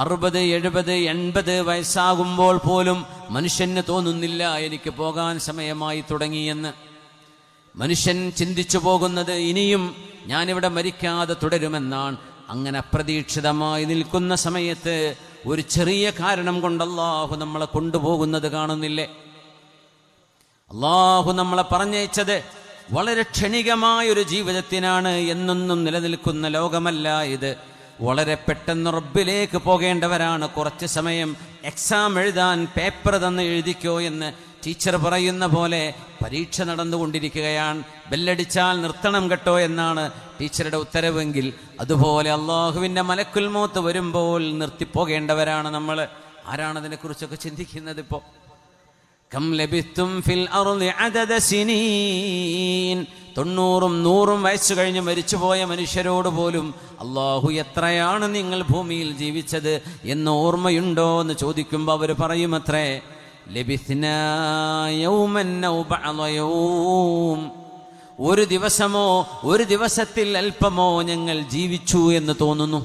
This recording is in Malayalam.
60, 70, 80 വയസ്സാകുമ്പോൾ പോലും മനുഷ്യന് തോന്നുന്നില്ല എനിക്ക് പോകാൻ സമയമായി തുടങ്ങിയെന്ന്. മനുഷ്യൻ ചിന്തിച്ചു പോകുന്നത് ഇനിയും ഞാനിവിടെ മരിക്കാതെ തുടരുമെന്നാണ്. അങ്ങനെ അപ്രതീക്ഷിതമായി നിൽക്കുന്ന സമയത്ത് ഒരു ചെറിയ കാരണം കൊണ്ട് അല്ലാഹു നമ്മളെ കൊണ്ടുപോകുന്നത് കാണുന്നില്ലേ? അല്ലാഹു നമ്മളെ പറഞ്ഞയച്ചത് വളരെ ക്ഷണികമായൊരു ജീവിതത്തിനാണ്. എന്നൊന്നും നിലനിൽക്കുന്ന ലോകമല്ല ഇത്. വളരെ പെട്ടെന്ന് റബ്ബിലേക്ക് പോകേണ്ടവരാണ്. കുറച്ച് സമയം എക്സാം എഴുതാൻ പേപ്പർ തന്ന് എഴുതിക്കോ എന്ന് ടീച്ചർ പറയുന്ന പോലെ പരീക്ഷ നടന്നുകൊണ്ടിരിക്കുകയാണ്. ബെല്ലടിച്ചാൽ നിർത്തണം കേട്ടോ എന്നാണ് ടീച്ചറുടെ ഉത്തരവെങ്കിൽ, അതുപോലെ അള്ളാഹുവിൻ്റെ മലക്കുൽ മൗത്ത് വരുമ്പോൾ നിർത്തിപ്പോകേണ്ടവരാണ് നമ്മൾ. ആരാണ് അതിനെക്കുറിച്ചൊക്കെ ചിന്തിക്കുന്നത്? ഇപ്പോൾ കം ലബിത്തും ഫിൽ അർളി അദദ സിനീൻ, 90ഉം 100ഉം വയസ്സ് കഴിഞ്ഞ് മരിച്ചുപോയ മനുഷ്യരോട് പോലും അള്ളാഹു എത്രയാണ് നിങ്ങൾ ഭൂമിയിൽ ജീവിച്ചത് എന്ന് ഓർമ്മയുണ്ടോ എന്ന് ചോദിക്കുമ്പോൾ അവർ പറയുമത്രേ, ലബിത്നാ യൗമൻ ഔ ബഅദ യൗം, ഒരു ദിവസമോ ഒരു ദിവസത്തിൽ അല്പമോ ഞങ്ങൾ ജീവിച്ചു എന്ന് തോന്നുന്നു.